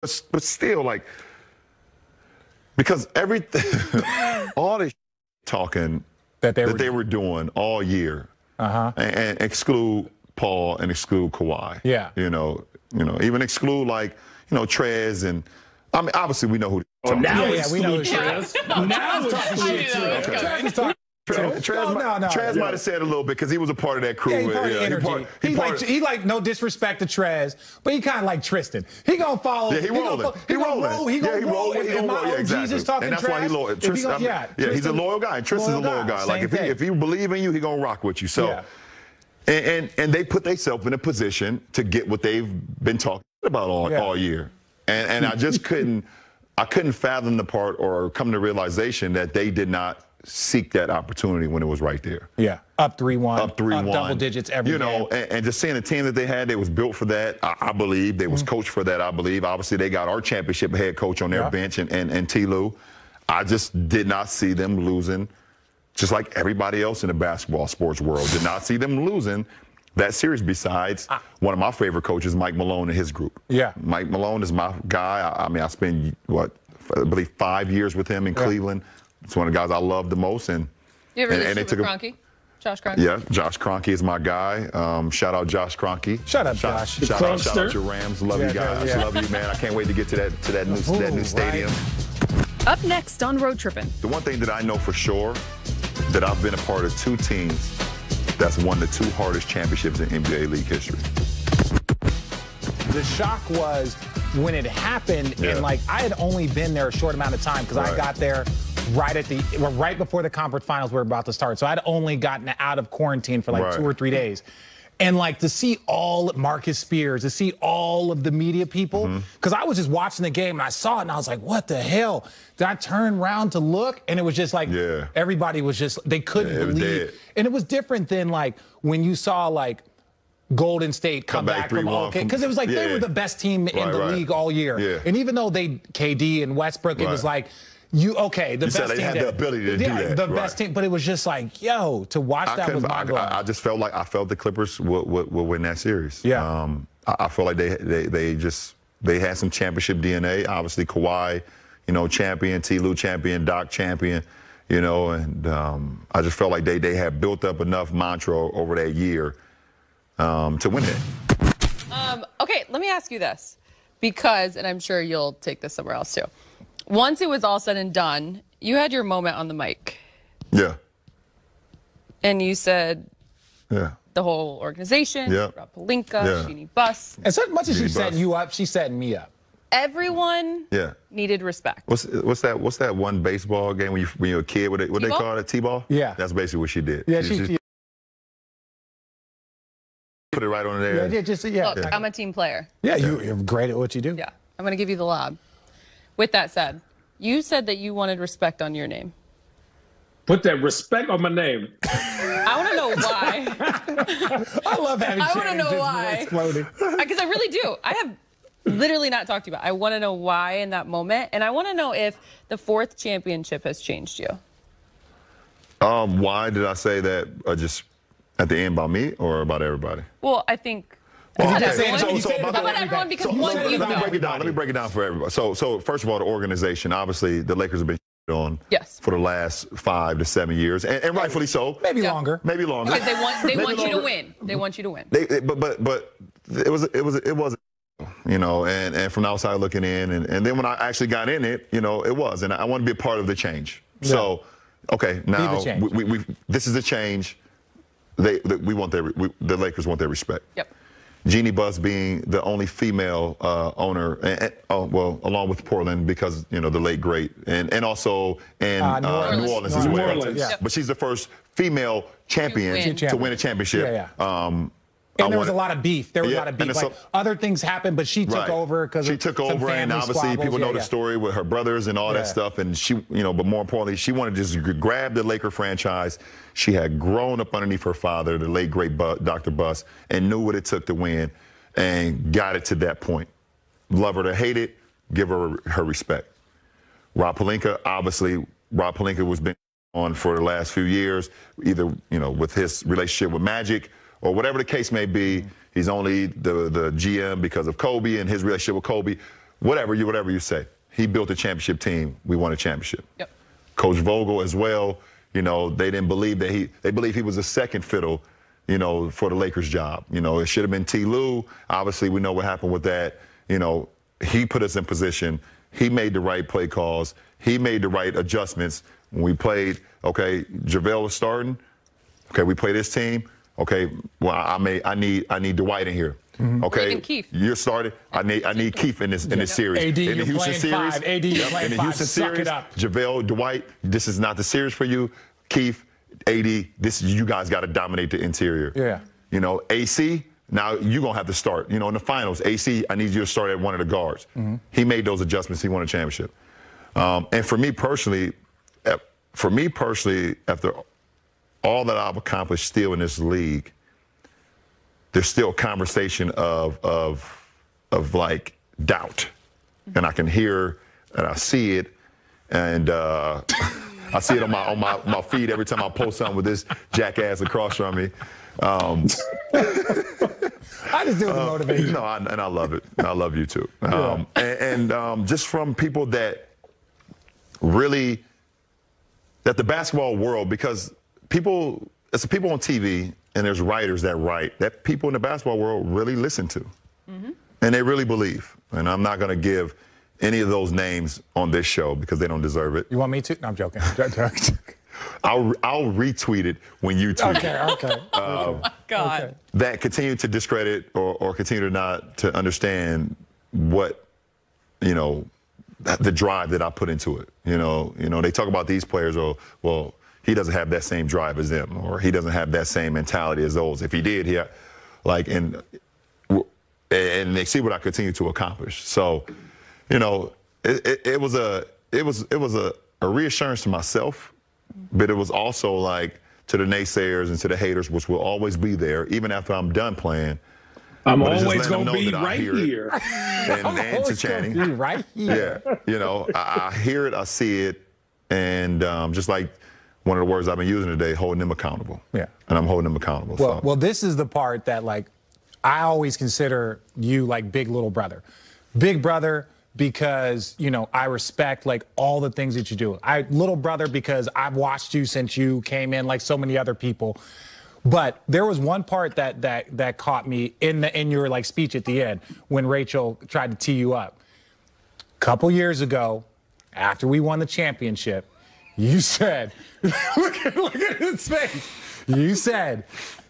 but still, like, because everything, all this talking that they were doing all year, and exclude Paul and exclude Kawhi. Yeah. You know, even exclude, like, Trez, and I mean, obviously we know who. Now we know Trez. Now it's talking shit too. Trez might have said a little bit because he was a part of that crew. Yeah, he part of the energy. He like no disrespect to Trez, but he kind of like Tristan. He gonna follow. Yeah, he rolling. He gonna roll. Yeah, exactly. Jesus talking and that's trash, why he loyal. Tristan, he's a loyal guy. And Tristan's a loyal guy. Like if he believe in you, he gonna rock with you. So, and they put themselves in a position to get what they've been talking about all year. And I just couldn't fathom the part or come to realization that they did not seek that opportunity when it was right there. Yeah, up 3-1, up double digits every game. And just seeing the team that they had, they was built for that. I believe they was coached for that. I believe. Obviously, they got our championship head coach on their bench and T. Lue. I just did not see them losing, just like everybody else in the basketball sports world did not see them losing that series. Besides one of my favorite coaches, Mike Malone, and his group. Yeah, Mike Malone is my guy. I mean, I spent I believe 5 years with him in Cleveland. It's one of the guys I love the most. And you ever relationship with Kroenke? Josh Kroenke? Yeah, Josh Kroenke is my guy. Shout out Josh Kroenke. Shout out Josh. Shout out your Rams. Love you guys. Love you, man. I can't wait to get to that new stadium. Up next on Road Trippin'. The one thing that I know for sure, that I've been a part of 2 teams that's won the 2 hardest championships in NBA league history. The shock was when it happened, and like I had only been there a short amount of time because I got there right before the conference finals were about to start. So I'd only gotten out of quarantine for like 2 or 3 days. And like to see all Marcus Spears, to see all of the media people, because I was just watching the game and I saw it and I was like, what the hell? Did I turn around to look? And it was just like, everybody was just, they couldn't believe. And it was different than like when you saw like Golden State come back from because it was like they were the best team in the league all year. And even though KD and Westbrook, it was like, the best team. They had the ability to do that. The best team, but it was just like, yo, to watch that was mind-blowing. I just felt like the Clippers would win that series. Yeah. I feel like they had some championship DNA. Obviously, Kawhi, champion, T. Lue champion, Doc champion, and I just felt like they had built up enough mantra over that year to win it. Okay, let me ask you this, because, and I'm sure you'll take this somewhere else too. Once it was all said and done, you had your moment on the mic. Yeah. And you said the whole organization, Rob Pelinka, Jeannie Buss. As much as she's setting you up, she's setting me up. Everyone needed respect. What's that one baseball game when you're a kid, what they call it, T-ball? Yeah. That's basically what she did. Yeah, she put it right on there. Look, I'm a team player. Yeah, you're great at what you do. Yeah, I'm going to give you the lob. With that said, you said that you wanted respect on your name. Put that respect on my name. I want to know why. I love having I want to know why. Because I really do. I have literally not talked to you about it. I want to know why in that moment. And I want to know if the 4th championship has changed you. Why did I say that just at the end about me or about everybody? Well, I think... About everyone, because one you know. Let me break it down for everybody. So first of all, the organization. Obviously, the Lakers have been on for the last 5 to 7 years, and rightfully so. Maybe longer. Maybe longer. Because they want you to win. They want you to win. But it was. And from the outside looking in, and then when I actually got in it, it was, and I want to be a part of the change. Yeah. So, okay, now this is a change. The Lakers want their respect. Yep. Jeannie Buss being the only female owner, along with Portland because, the late great, and also in New Orleans as well. But she's the first female champion to win a championship. And there was a lot of beef. Like, other things happened, but she took over because she took over, and obviously people know the story with her brothers and all that stuff. And she, but more importantly, she wanted to just grab the Laker franchise. She had grown up underneath her father, the late great Dr. Buss, and knew what it took to win, and got it to that point. Love her to hate it, give her respect. Rob Pelinka, obviously, was been on for the last few years, either with his relationship with Magic, or whatever the case may be. He's only the GM because of Kobe and his relationship with Kobe. whatever you say. He built a championship team. We won a championship. Yep. Coach Vogel as well, you know, they didn't believe that they believed he was a second fiddle, you know, for the Lakers job. You know, it should have been T. Lue. Obviously, we know what happened with that. You know, he put us in position. He made the right play calls. He made the right adjustments. When we played, okay, JaVale was starting. Okay, we played this team. Okay, well, I need Dwight in here. Mm-hmm. Okay, you're starting. I need Keith in this series. AD, in the Houston series, five. AD, you're playing in the five. Houston Suck series, it up. JaVale, Dwight, this is not the series for you. Keith, AD, you guys got to dominate the interior. Yeah. You know, AC, now you're going to have to start. You know, in the finals, AC, I need you to start at one of the guards. Mm-hmm. He made those adjustments. He won a championship. And for me personally, after all that I've accomplished still in this league, there's still conversation of like doubt. And I can hear and I see it. And I see it on my feed every time I post something with this jackass across from me. I just do it to motivate you. No, and I love it. I love you too. Just from people that really, that the basketball world, because it's the people on TV and there's writers that write, that people in the basketball world really listen to. Mm-hmm. And they really believe. And I'm not going to give any of those names on this show because they don't deserve it. You want me to? No, I'm joking. I'll retweet it when you tweet it. Okay. Oh my God. Okay. That continue to discredit or continue to not to understand what, you know, the drive that I put into it. You know, they talk about these players, well, he doesn't have that same drive as them, or he doesn't have that same mentality as those. If he did, and they see what I continue to accomplish. So, you know, it was a reassurance to myself, but it was also like to the naysayers and to the haters, which will always be there, even after I'm done playing. I'm always going to be right here. And to Channing. Right here. Yeah. You know, I hear it, I see it, and just like one of the words I've been using today, holding them accountable. Yeah. And I'm holding them accountable. Well, this is the part that, like, I always consider you like big little brother. Big brother because, you know, I respect, like, all the things that you do. Little brother because I've watched you since you came in, like so many other people. But there was one part that caught me in your like speech at the end when Rachel tried to tee you up. A couple years ago, after we won the championship, you said, look at his face. You said,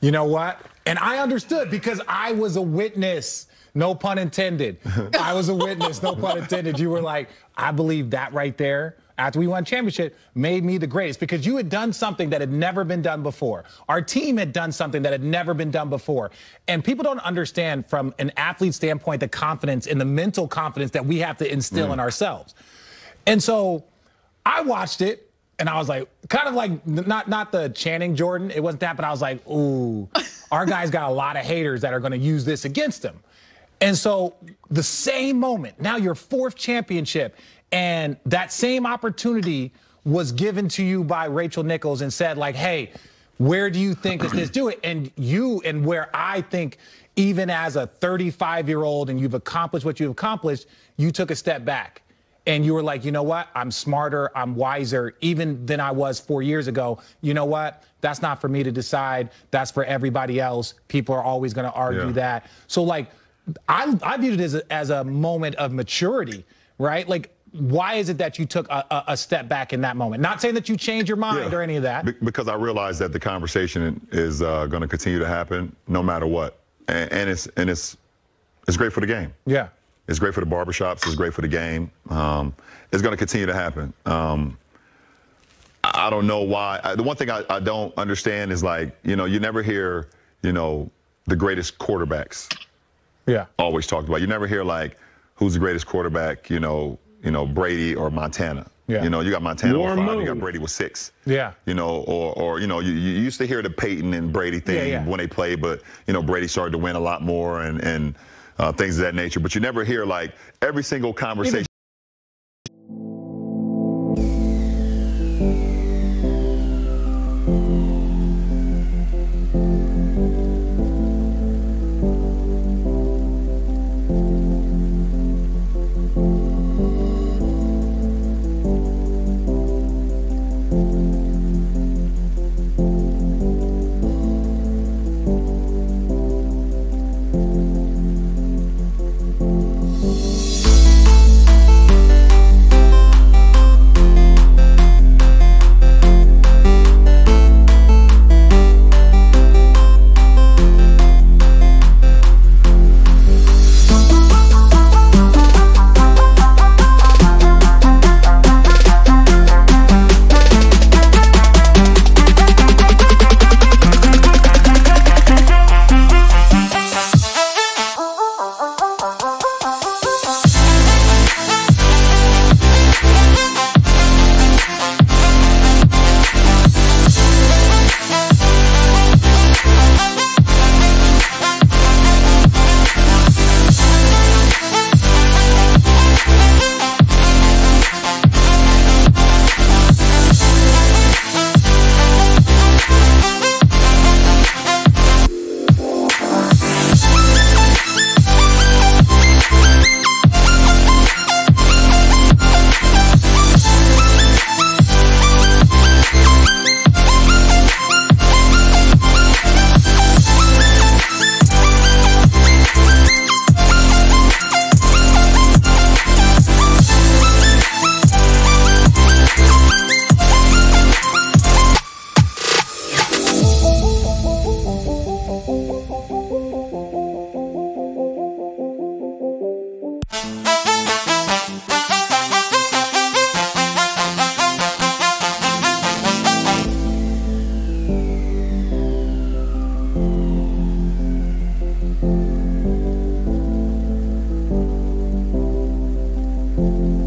you know what? And I understood because I was a witness. No pun intended. I was a witness, no pun intended. You were like, I believe that right there, after we won championship, made me the greatest because you had done something that had never been done before. Our team had done something that had never been done before. And people don't understand from an athlete standpoint the confidence and the mental confidence that we have to instill in ourselves. And so I watched it and I was like, kind of like, not the Channing Jordan, it wasn't that, but I was like, ooh, our guy's got a lot of haters that are going to use this against him. And so the same moment, now your fourth championship, and that same opportunity was given to you by Rachel Nichols and said, like, hey, where do you think this do it? And where I think even as a 35-year-old and you've accomplished what you've accomplished, you took a step back. And you were like, you know what? I'm smarter, I'm wiser, even than I was 4 years ago. You know what? That's not for me to decide. That's for everybody else. People are always going to argue that. So, like, I viewed it as a moment of maturity, right? Like, why is it that you took a step back in that moment? Not saying that you changed your mind or any of that. Because I realized that the conversation is going to continue to happen no matter what. And it's great for the game. Yeah. It's great for the barbershops. It's great for the game. It's going to continue to happen. I don't know why. The one thing I don't understand is, like, you know, you never hear, you know, the greatest quarterbacks always talked about. You never hear, like, who's the greatest quarterback, you know, Brady or Montana. Yeah. You know, you got Montana with 5, you got Brady with 6. Yeah. You know, or you know, you used to hear the Peyton and Brady thing when they played, but, you know, Brady started to win a lot more and things of that nature. But you never hear, like, every single conversation. you.